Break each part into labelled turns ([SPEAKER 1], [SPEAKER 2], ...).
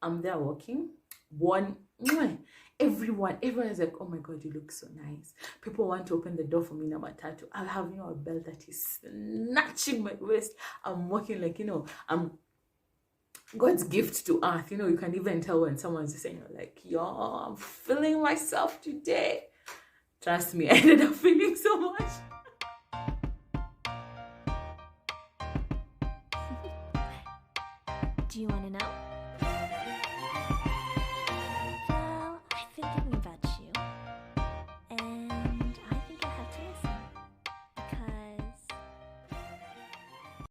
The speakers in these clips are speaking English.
[SPEAKER 1] I'm there walking. Everyone is like, oh my god, you look so nice. People want to open the door for me in a matatu. I have, a belt that is snatching my waist. I'm walking like, I'm God's gift to earth. You can even tell when someone's just saying, like, yo, I'm feeling myself today. Trust me, I ended up feeling so much.
[SPEAKER 2] Do you want to know? Well, I've been thinking about you, and I think I have to listen, because...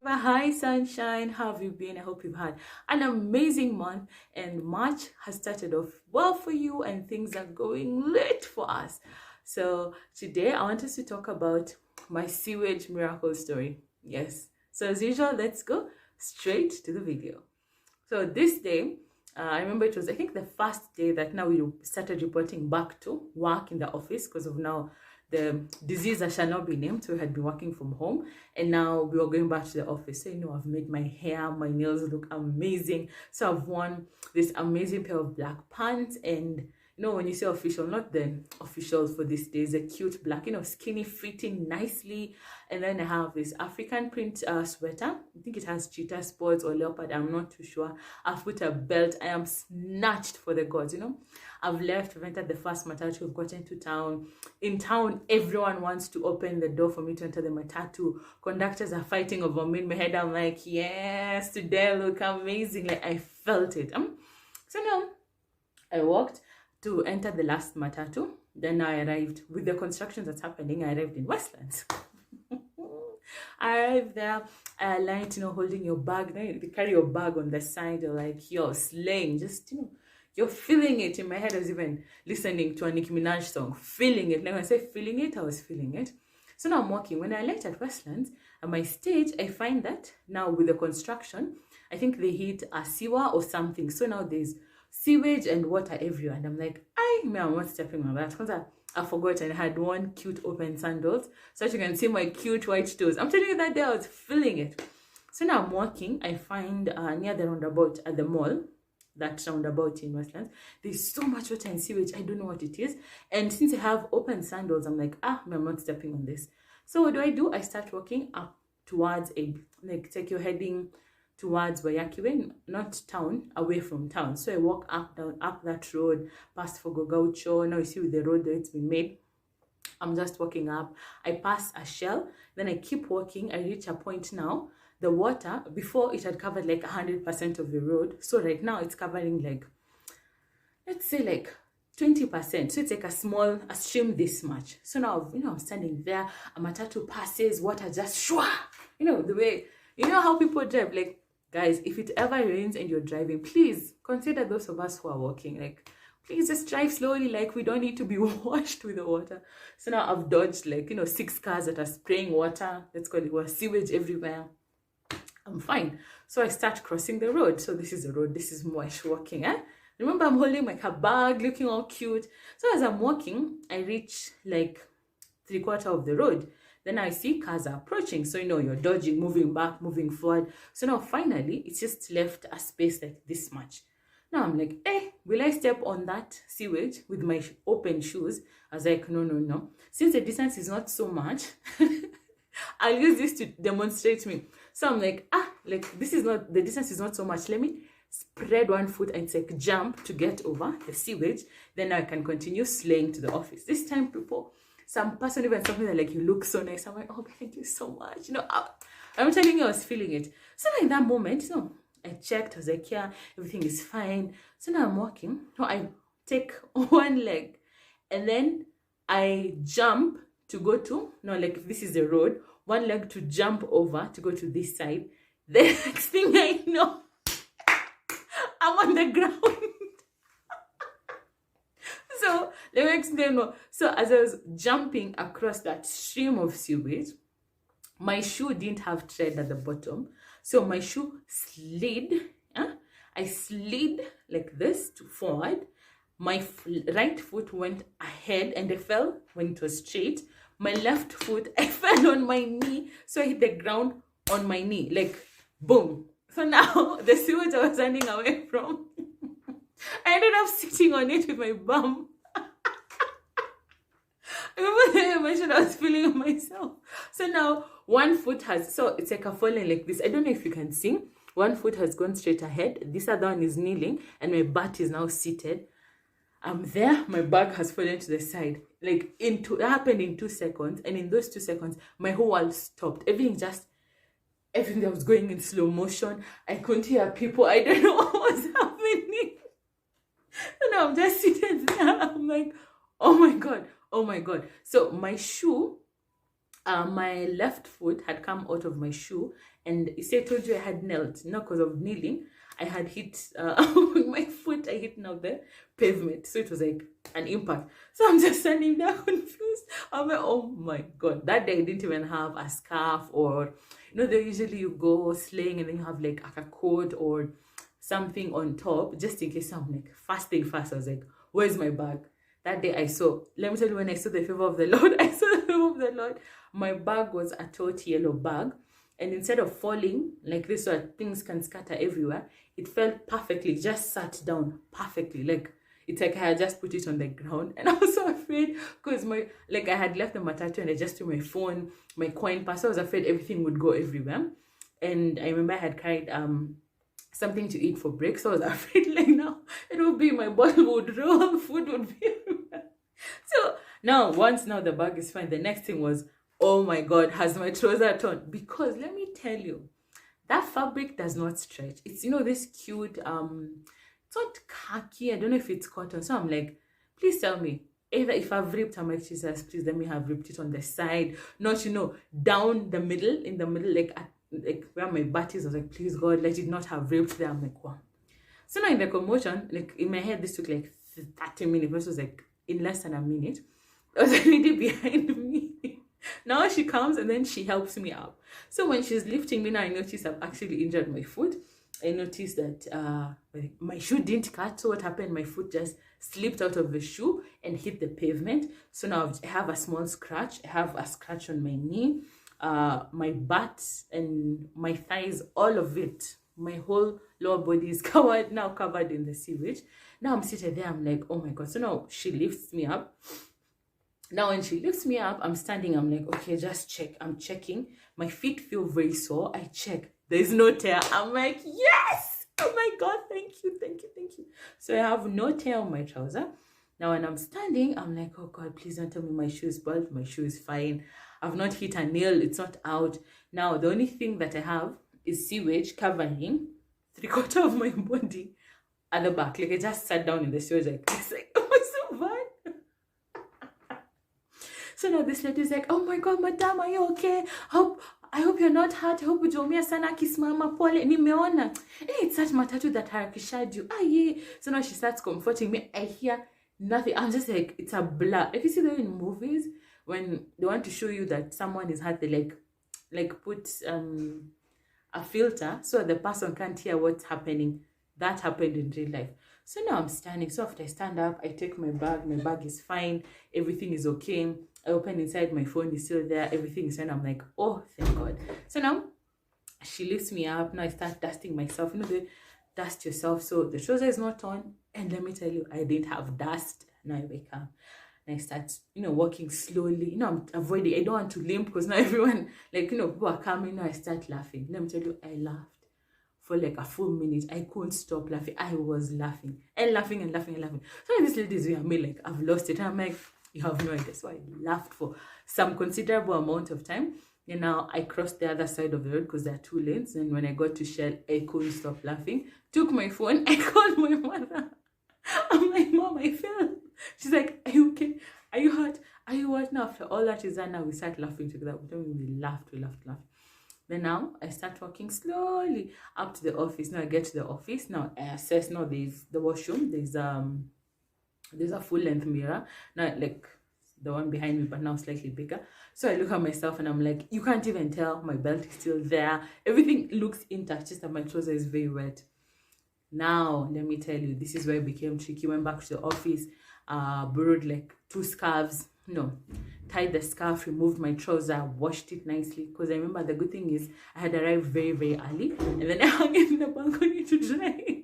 [SPEAKER 1] Hi sunshine, how have you been? I hope you've had an amazing month, and March has started off well for you and things are going lit for us. So today I want us to talk about my sewage miracle story. Yes, so as usual, let's go straight to the video. So this day, I remember it was, I think, the first day that now we started reporting back to work in the office because of now the disease that shall not be named. So we had been working from home and now we were going back to the office. So, I've made my hair, my nails look amazing. So I've worn this amazing pair of black pants, and when you say official, not the officials for these days, a cute black, skinny fitting nicely. And then I have this African print sweater. I think it has cheetah spots or leopard. I'm not too sure. I've put a belt. I am snatched for the gods, I've entered the first matatu. We've gotten to town. In town, everyone wants to open the door for me to enter the matatu. Conductors are fighting over me. In my head, I'm like, yes, today I look amazing. Like, I felt it. So now, I walked to enter the last matatu. Then I arrived with the construction that's happening. I arrived in Westlands. I arrived there. I aligned, holding your bag. Then you carry your bag on the side. You're like, you're slaying. Just, you're feeling it. In my head, I was even listening to a Nicki Minaj song. Feeling it. Like when I say feeling it, I was feeling it. So now I'm walking. When I alight at Westlands, at my stage, I find that now with the construction, I think they hit a sewer or something. So now there's sewage and water everywhere, and I'm like, I'm not stepping on that because I forgot and I had one cute open sandals so that you can see my cute white toes. I'm telling you, that day I was feeling it. So now I'm walking. I find near the roundabout at the mall, that roundabout in Westlands, there's so much water and sewage. I don't know what it is, and since I have open sandals, I'm like, I'm not stepping on this. So what do? I start walking up towards take your heading towards Wayakiwe, not town, away from town. So I walk up that road, past Fogo Gaucho. Now you see with the road that it's been made. I'm just walking up. I pass a shell. Then I keep walking. I reach a point now. The water, before it had covered like 100% of the road. So right now it's covering like, let's say like 20%. So it's like a stream this much. So now, I'm standing there. A matatu passes, water just shwa. The way, how people drive, like, guys, if it ever rains and you're driving, please consider those of us who are walking. Like, please just drive slowly. Like, we don't need to be washed with the water. So now I've dodged 6 cars that are spraying water. Let's call it sewage everywhere. I'm fine. So I start crossing the road. So this is the road. This is Moash walking. Remember, I'm holding my bag, looking all cute. So as I'm walking, I reach like 3/4 of the road. Then I see cars are approaching. So, you're dodging, moving back, moving forward. So now finally, it's just left a space like this much. Now I'm like, will I step on that sewage with my open shoes? I was like, no. Since the distance is not so much, I'll use this to demonstrate me. So I'm like, the distance is not so much. Let me spread one foot and jump to get over the sewage. Then I can continue slaying to the office. This time, people, some person even told me that, like, you look so nice. I'm like, oh, thank you so much. I'm telling you, I was feeling it. So now in that moment, I checked. I was like, yeah, everything is fine. So now I'm walking. So I take one leg and then I jump to go to, if this is the road, one leg to jump over to go to this side. The next thing I know, I'm on the ground. So let me explain. So as I was jumping across that stream of sewage, my shoe didn't have tread at the bottom. So my shoe slid. I slid like this to forward. My right foot went ahead and I fell when it was straight. My left foot, I fell on my knee. So I hit the ground on my knee, like boom. So now the sewage I was running away from I ended up sitting on it with my bum. I remember the emotion I was feeling myself. So now one foot has, so it's like a falling like this. I don't know if you can see. One foot has gone straight ahead. This other one is kneeling, and my butt is now seated. I'm there. My bag has fallen to the side. Like it happened in 2 seconds, and in those 2 seconds, my whole world stopped. Everything that was going in slow motion. I couldn't hear people. I don't know what was happening. And I'm just sitting there. I'm like, oh my god, oh my god. So my shoe, my left foot had come out of my shoe, and you see, I told you I had knelt, not because of kneeling. I had hit with my foot. I hit now the pavement, so it was like an impact. So I'm just standing there confused. I'm like, oh my god. That day I didn't even have a scarf, or they usually you go sleighing and then you have like a coat or something on top just in case. I'm like, fast thing fast. I was like, where's my bag? That day I saw, let me tell you, when I saw the favor of the Lord, I saw the favor of the Lord. My bag was a taut yellow bag, and instead of falling like this so things can scatter everywhere, it fell perfectly, just sat down perfectly. Like it's like I had just put it on the ground. And I was so afraid because I had left the matatu and I just threw my phone, my coin purse. I was afraid everything would go everywhere. And I remember I had carried something to eat for break, so I was afraid like now it would be, my bottle would roll, food would be everywhere. So now the bag is fine, the next thing was, oh my god, has my trouser torn? Because let me tell you, that fabric does not stretch. It's this cute it's not khaki, I don't know if it's cotton. So I'm like, please tell me, either if I've ripped, I'm like, Jesus, please let me have ripped it on the side, not down the middle, in the middle, like where my butt is. I was like, please God, let it not have ripped there. I'm like, wow. So now in the commotion, like in my head, this took like 30 minutes. This was like in less than a minute. There was a lady behind me. Now she comes and then she helps me up. So when she's lifting me, now I notice I've actually injured my foot. I noticed that my shoe didn't cut. So what happened? My foot just slipped out of the shoe and hit the pavement. So now I have a small scratch. I have a scratch on my knee, my butt and my thighs, all of it. My whole lower body is covered in the sewage. Now I'm sitting there. I'm like, oh my god. So now she lifts me up. Now when she lifts me up, I'm standing. I'm like, okay, just check. I'm checking. My feet feel very sore. I check. There's no tear. I'm like, yes! Oh my god, thank you. So I have no tear on my trouser. Now when I'm standing, I'm like, oh god, please don't tell me my shoe is spoiled. My shoe is fine. I've not hit a nail. It's not out. Now the only thing that I have is sewage covering 3/4 of my body at the back. Like I just sat down in the sewage like this. Like, oh, it's so bad. So now this lady's like, oh my god, madam, are you okay? I hope you're not hurt. I hope ujaumia sana, kisimama pole. Nimeona. It's such matatu that harakishaji you. Yeah. So now she starts comforting me. I hear nothing. I'm just like, it's a blur. If you see that in movies, when they want to show you that someone is hurt, they like put a filter so the person can't hear what's happening. That happened in real life. So now I'm standing. So after I stand up, I take my bag. My bag is fine. Everything is okay. I open inside. My phone is still there. Everything is fine. I'm like, oh, thank God. So now she lifts me up. Now I start dusting myself. They dust yourself. So the trouser is not on. And let me tell you, I didn't have dust. Now I wake up. And I start, walking slowly. I'm avoiding. I don't want to limp because now everyone, people are coming. Now I start laughing. Let me tell you, I laughed for like a full minute. I couldn't stop laughing. I was laughing and laughing and laughing and laughing. So this lady's doing me like, I've lost it. And I'm like, you have no idea. So I laughed for some considerable amount of time. And now I crossed the other side of the road because there are 2 lanes. And when I got to Shell, I couldn't stop laughing. Took my phone. I called my mother. I'm like, Mom, I fell. She's like, are you okay? Are you hurt? Are you what? Now after all that is done, now we start laughing together. We laughed. Then now I start walking slowly up to the office. Now I get to the office. Now I assess. Now there's the washroom. There's a full-length mirror. Now like the one behind me, but now slightly bigger. So I look at myself and I'm like, you can't even tell. My belt is still there. Everything looks intact. Just that my trouser is very wet. Now let me tell you, this is where it became tricky. Went back to the office. Borrowed like 2 scarves. Tied the scarf, removed my trouser, washed it nicely. Because I remember the good thing is I had arrived very, very early. And then I hung it in the balcony to dry.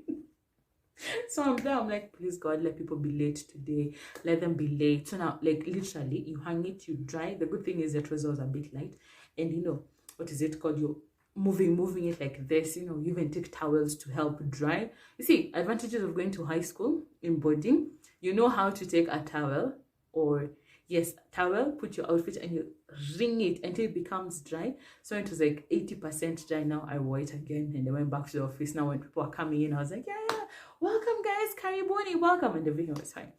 [SPEAKER 1] So I'm there, I'm like, please God, let people be late today. Let them be late. So now, like, literally, you hang it, you dry. The good thing is the trouser was a bit light. And you know, what is it called? You're moving it like this. You know, you even take towels to help dry. You see, advantages of going to high school in boarding. You know how to take a towel, or yes, towel, put your outfit and you wring it until it becomes dry. So it was like 80% dry. Now I wore it again and I went back to the office. Now when people are coming in, I was like, yeah, welcome guys, Karibuni, welcome, and everything was fine.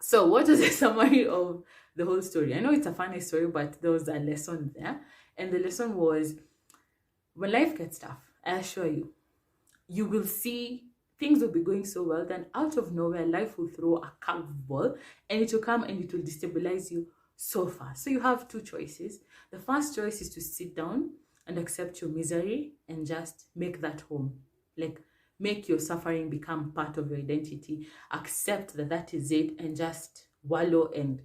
[SPEAKER 1] So what was the summary of the whole story? I know it's a funny story, but there was a lesson there. And the lesson was, when life gets tough, I assure you, you will see things will be going so well, then out of nowhere, life will throw a curveball and it will come and it will destabilize you so fast. So you have two choices. The first choice is to sit down and accept your misery and just make that home. Like, make your suffering become part of your identity. Accept that that is it and just wallow and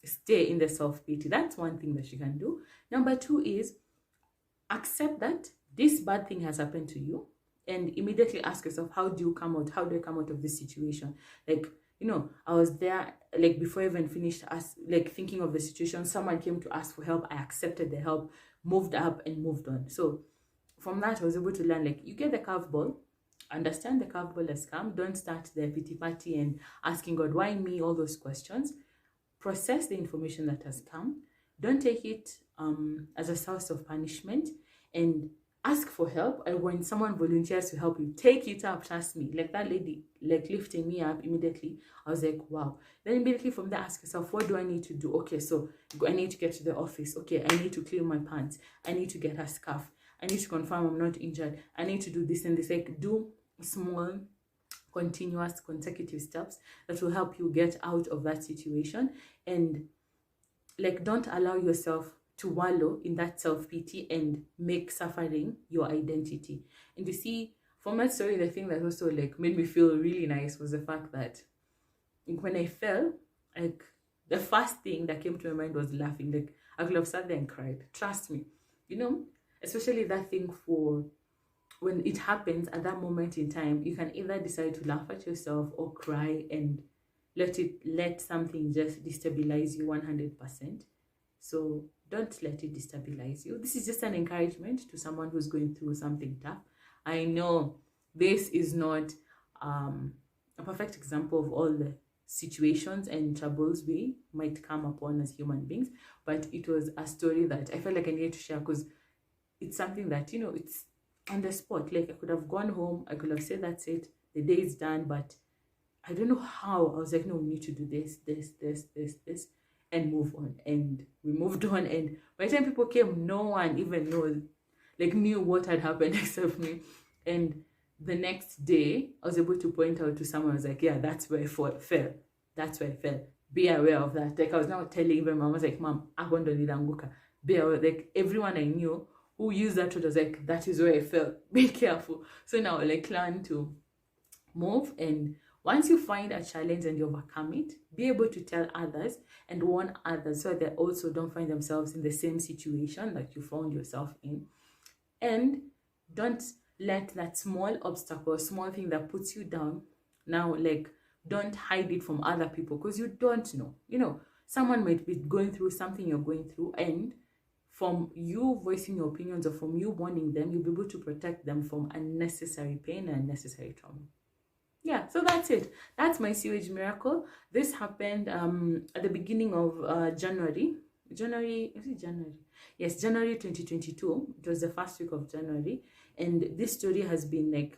[SPEAKER 1] stay in the self-pity. That's one thing that you can do. Number two is accept that this bad thing has happened to you and immediately ask yourself, how do you come out? How do I come out of this situation? Like, you know, I was there, like, before I even finished thinking of the situation, someone came to ask for help. I accepted the help, moved up and moved on. So from that, I was able to learn, like, you get the curveball, understand the curveball has come. Don't start the pity party and asking God, why me? All those questions. Process the information that has come. Don't take it as a source of punishment, and ask for help. And when someone volunteers to help you, take it up. Trust me, like that lady, like lifting me up immediately, I was like, wow. Then immediately from there, ask yourself, what do I need to do? Okay, so I need to get to the office. Okay, I need to clean my pants. I need to get a scarf. I need to confirm I'm not injured. I need to do this and this. Like, do small, continuous, consecutive steps that will help you get out of that situation. And like, don't allow yourself to wallow in that self-pity and make suffering your identity. And you see, from my story, the thing that also like made me feel really nice was the fact that when I fell, like, the first thing that came to my mind was laughing. Like, I could have sat there and cried. Trust me, you know, especially that thing, for when it happens at that moment in time, you can either decide to laugh at yourself or cry and let something just destabilize you 100%. So don't let it destabilize you. This is just an encouragement to someone who's going through something tough. I know this is not a perfect example of all the situations and troubles we might come upon as human beings, but it was a story that I felt like I needed to share, because it's something that, you know, it's on the spot. Like, I could have gone home, I could have said that's it, the day is done, but I don't know how. I was like, no, we need to do this, and move on. And we moved on, and by the time people came, no one even knew what had happened except me. And the next day, I was able to point out to someone, I was like, yeah, that's where I fell. That's where I fell. Be aware of that. Like, I was now telling even Mom, I was like, Mom, I want to need Anguka. Be aware. Like, everyone I knew who used that word was like, that is where I fell. Be careful. So now, like, learn to move. And once you find a challenge and you overcome it, be able to tell others and warn others so they also don't find themselves in the same situation that you found yourself in. And don't let that small obstacle, small thing that puts you down, now, like, don't hide it from other people, because you don't know. You know, someone might be going through something you're going through, and from you voicing your opinions or from you warning them, you'll be able to protect them from unnecessary pain and unnecessary trauma. Yeah, so that's it. That's my sewage miracle. This happened at the beginning of January. Is it January? Yes, January 2022. It was the first week of January. And this story has been like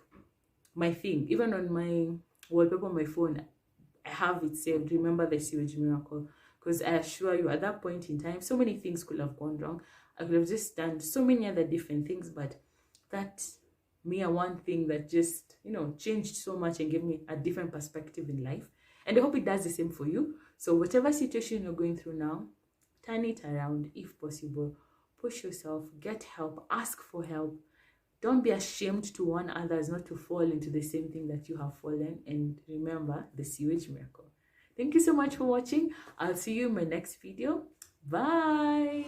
[SPEAKER 1] my thing. Even on my wallpaper on my phone, I have it saved. Remember the sewage miracle. Because I assure you, at that point in time, so many things could have gone wrong. I could have just done so many other different things, but that one thing that just, you know, changed so much and gave me a different perspective in life. And I hope it does the same for you. So whatever situation you're going through now, turn it around if possible. Push yourself, get help, ask for help. Don't be ashamed to warn others not to fall into the same thing that you have fallen. And remember the sewage miracle. Thank you so much for watching. I'll see you in my next video. Bye.